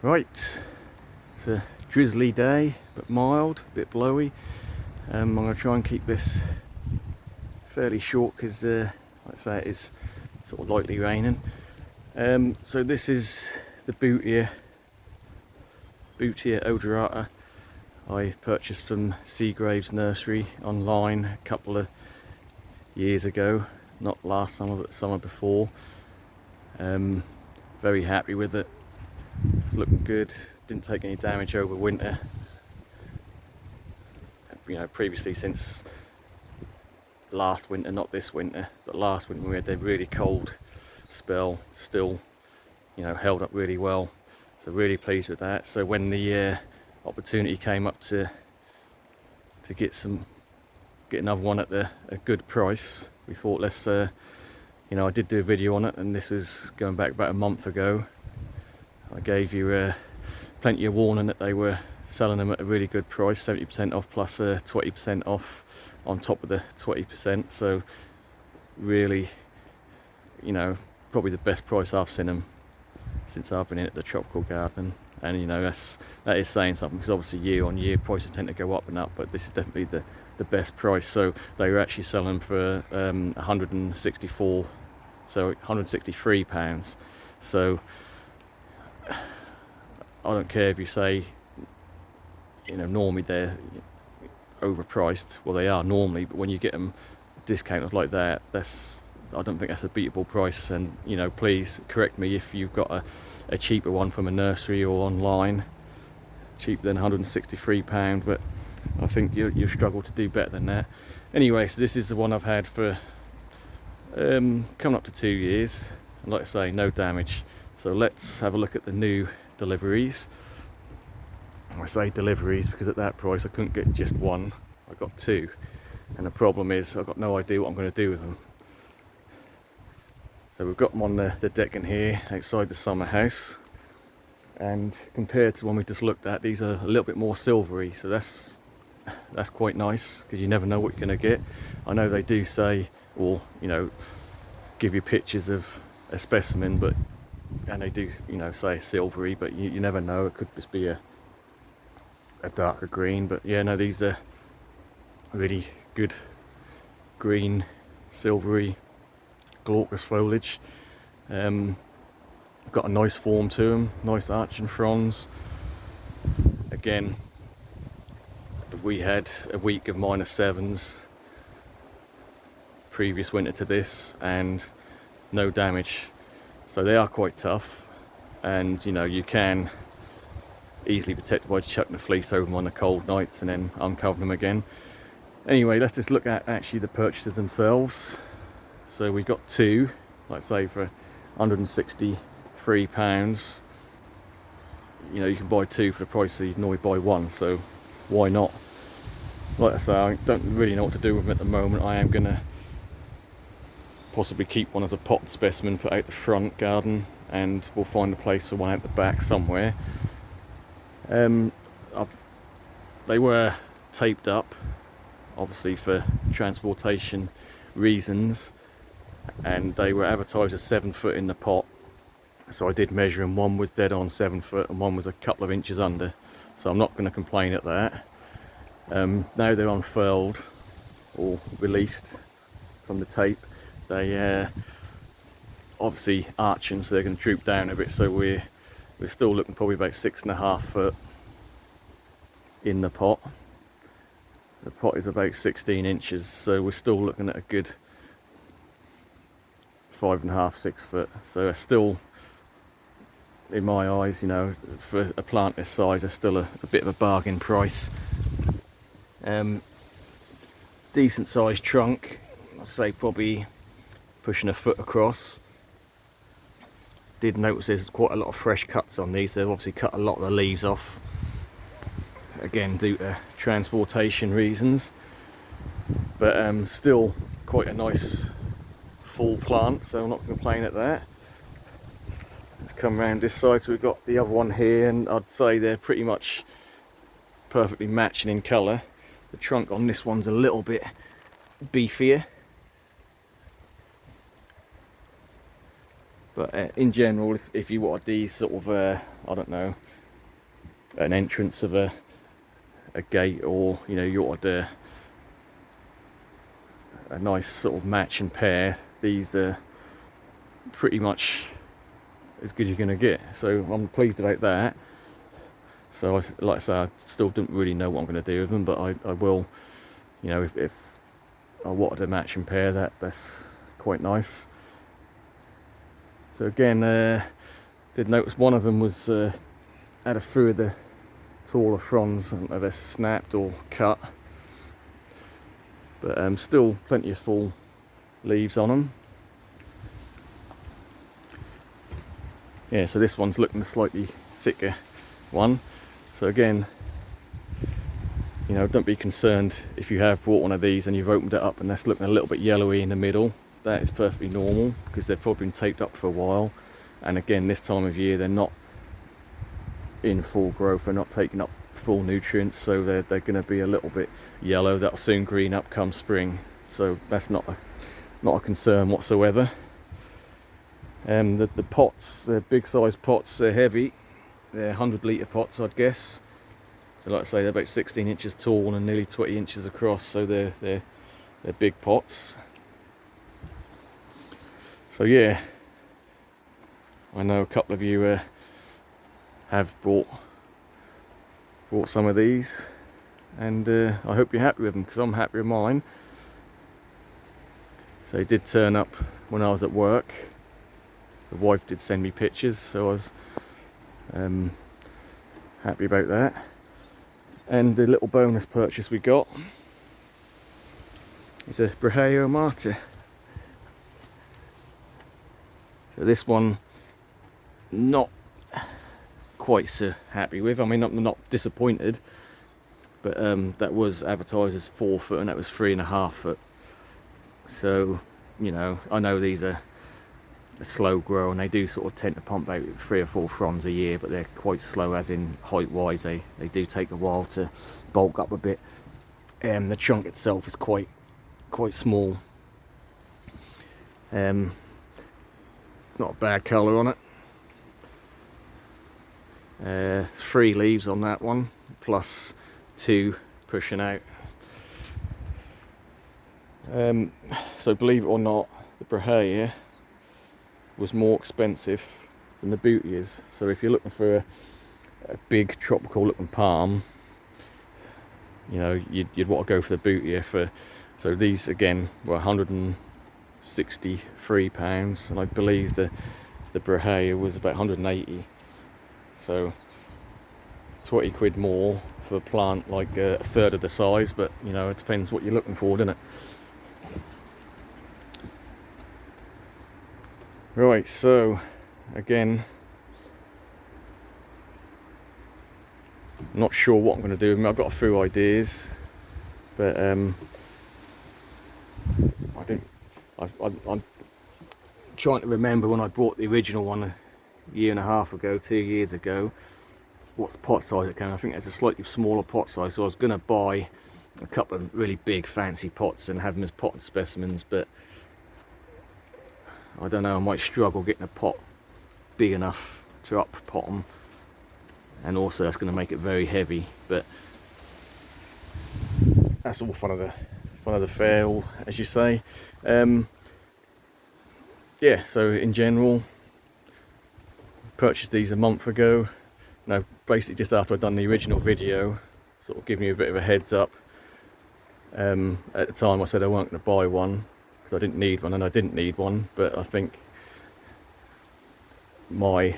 Right, it's a drizzly day, but mild, a bit blowy. I'm going to try and keep this fairly short because, like I say, it is sort of lightly raining. So this is the butia odorata I purchased from Seagrave's nursery online a couple of years ago, not last summer but the summer before. Very happy with it. It's looking good. Didn't take any damage over winter. You know, previously, since last winter, not this winter, but last winter we had a really cold spell, still, you know, held up really well. So really pleased with that. So when the opportunity came up to get another one at a good price, we thought let's you know, I did do a video on it, and this was going back about a month ago. I gave you plenty of warning that they were selling them at a really good price, 70% off plus 20% off on top of the 20%. So really, you know, probably the best price I've seen them since I've been in at the tropical garden. And you know, that is saying something, because obviously year on year prices tend to go up and up, but this is definitely the best price. So they were actually selling for 163 pounds. So I don't care if you say, you know, normally they're overpriced. Well, they are normally, but when you get them discounted like that, I don't think that's a beatable price. And you know, please correct me if you've got a cheaper one from a nursery or online, cheaper than £163, but I think you struggle to do better than that. Anyway, so this is the one I've had for coming up to 2 years, and like I say, no damage. So let's have a look at the new deliveries. I say deliveries because at that price I couldn't get just one, I got two, and the problem is I've got no idea what I'm going to do with them. So we've got them on the deck in here outside the summer house, and compared to one we just looked at, these are a little bit more silvery, so that's quite nice, because you never know what you're going to get. I know they do say, or you know, give you pictures of a specimen, and they do, you know, say silvery, but you never know, it could just be a darker green. But yeah, no, these are really good green, silvery, glaucous foliage. Got a nice form to them, nice arching fronds. Again, we had a week of -7s previous winter to this, and no damage. So they are quite tough, and you know, you can easily protect by chucking the fleece over them on the cold nights and then uncovering them again. Anyway, let's just look at actually the purchases themselves. So we got two, like I say, for £163. You know, you can buy two for the price that you can normally buy one, so why not? Like I say, I don't really know what to do with them at the moment. I am gonna possibly keep one as a pot specimen, put out the front garden, and we'll find a place for one out the back somewhere. They were taped up, obviously for transportation reasons, and they were advertised as 7 foot in the pot. So I did measure them. One was dead on 7 foot, and one was a couple of inches under. So I'm not going to complain at that. Now they're unfurled or released from the tape, they obviously arching, so they're going to droop down a bit. So we're still looking probably about 6.5 foot in the pot. The pot is about 16 inches, so we're still looking at a good 5.5, 6 foot. So they're still, in my eyes, you know, for a plant this size, they're still a bit of a bargain price. Decent sized trunk, I'd say probably pushing a foot across. Did notice there's quite a lot of fresh cuts on these. They've obviously cut a lot of the leaves off, again due to transportation reasons, but still quite a nice full plant, so I'm not going to complain at that. Let's come around this side. So we've got the other one here, and I'd say they're pretty much perfectly matching in colour. The trunk on this one's a little bit beefier, But in general, if you wanted these sort of I don't know, an entrance of a gate, or you know, you wanted a nice sort of match and pair, these are pretty much as good as you're going to get. So I'm pleased about that. So like I say, I still don't really know what I'm going to do with them, but I will, you know, if I wanted a match and pair, that's quite nice. So again, did notice one of them was had a few of the taller fronds, I don't know if they're snapped or cut, but still plenty of full leaves on them. Yeah, so this one's looking slightly thicker one. So again, you know, don't be concerned if you have bought one of these and you've opened it up and that's looking a little bit yellowy in the middle. That is perfectly normal, because they've probably been taped up for a while, and again, this time of year they're not in full growth, they're not taking up full nutrients, so they're going to be a little bit yellow. That'll soon green up come spring, so that's not a concern whatsoever. The pots, they're big size pots, they're heavy, they're 100-litre pots, I'd guess. So like I say, they're about 16 inches tall and nearly 20 inches across, so they're big pots. So yeah, I know a couple of you have bought some of these, and I hope you're happy with them, because I'm happy with mine. So they did turn up when I was at work. The wife did send me pictures, so I was happy about that. And the little bonus purchase we got is a butia martyr. So this one, not quite so happy with. I mean, I'm not disappointed, but that was advertised as 4 foot and that was 3.5 foot. So, you know, I know these are a slow grow and they do sort of tend to pump out 3 or 4 fronds a year, but they're quite slow, as in height wise. They do take a while to bulk up a bit. The trunk itself is quite small. Not a bad colour on it. 3 leaves on that one, plus 2 pushing out. So believe it or not, the butia was more expensive than the butias. So if you're looking for a big tropical looking palm, you know, you'd want to go for the butia. So these again were £163, and I believe the butia was about 180. So 20 quid more for a plant like a third of the size, but you know, it depends what you're looking for, doesn't it? Right, so again, not sure what I'm going to do with them. I've got a few ideas, but I'm trying to remember when I bought the original one a year and a half ago, 2 years ago, what's the pot size it came. I think it's a slightly smaller pot size, so I was going to buy a couple of really big fancy pots and have them as potted specimens, but I don't know, I might struggle getting a pot big enough to up pot them, and also that's going to make it very heavy. But that's all fun of the fair, as you say. Yeah, so in general, purchased these a month ago. No, basically just after I'd done the original video, sort of giving you a bit of a heads up. At the time I said I weren't going to buy one because I didn't need one, and I didn't need one, but I think my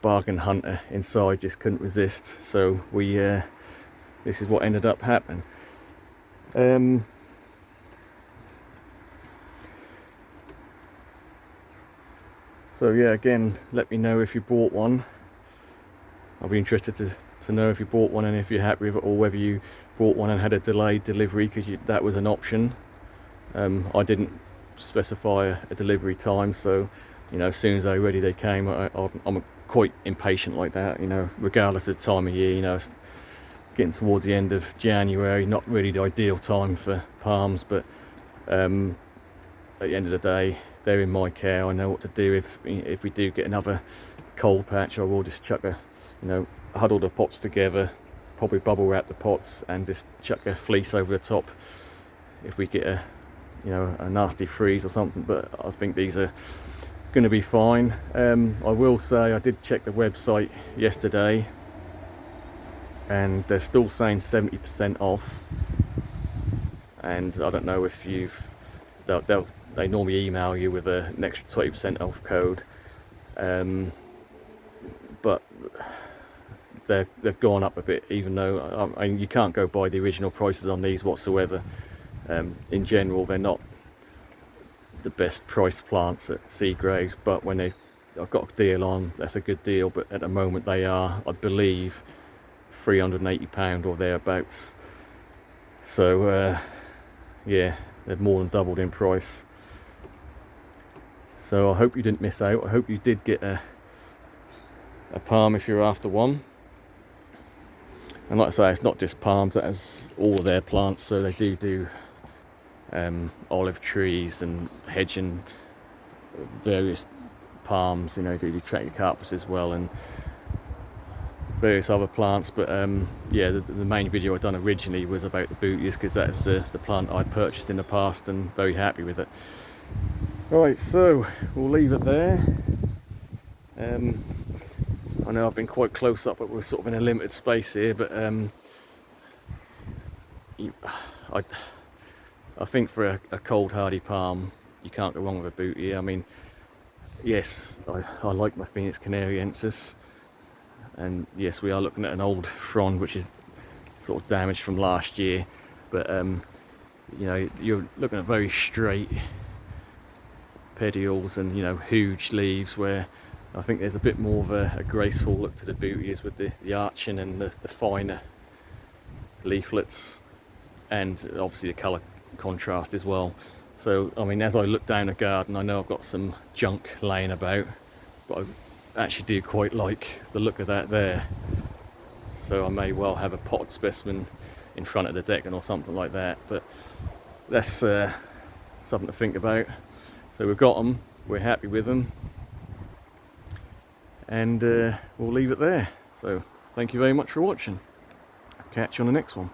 bargain hunter inside just couldn't resist, so we this is what ended up happening. So yeah, again, let me know if you bought one. I'll be interested to know if you bought one and if you're happy with it, or whether you bought one and had a delayed delivery, because that was an option. I didn't specify a delivery time, so you know, as soon as they were ready, they came. I'm quite impatient like that, you know, regardless of the time of year. You know, it's getting towards the end of January, not really the ideal time for palms, but at the end of the day, they're in my care. I know what to do if we do get another cold patch. I will just chuck huddle the pots together, probably bubble wrap the pots, and just chuck a fleece over the top if we get a nasty freeze or something. But I think these are going to be fine. I will say I did check the website yesterday, and they're still saying 70% off. And I don't know if they normally email you with an extra 20% off code, but they've gone up a bit, even though I mean, you can't go by the original prices on these whatsoever. In general, they're not the best priced plants at Seagraves, but when I've got a deal on, that's a good deal. But at the moment they are, I believe, £380 or thereabouts. So yeah, they've more than doubled in price. So I hope you didn't miss out. I hope you did get a palm if you're after one. And like I say, it's not just palms, that is all of their plants. So they do olive trees and hedge and various palms, do trachycarpus as well, and various other plants. But yeah, the main video I done originally was about the butias, because that's the plant I purchased in the past and very happy with it. Right, so we'll leave it there. I know I've been quite close up, but we're sort of in a limited space here, but I think for a cold hardy palm you can't go wrong with a butia. I mean, yes, I like my Phoenix canariensis, and yes, we are looking at an old frond which is sort of damaged from last year, but you're looking at very straight pedioles and huge leaves, where I think there's a bit more of a graceful look to the butias with the arching and the finer leaflets, and obviously the colour contrast as well. So I mean, as I look down the garden, I know I've got some junk laying about, but I actually do quite like the look of that there. So I may well have a potted specimen in front of the decking or something like that, but that's something to think about. So we've got them, we're happy with them, and we'll leave it there. So thank you very much for watching. Catch you on the next one.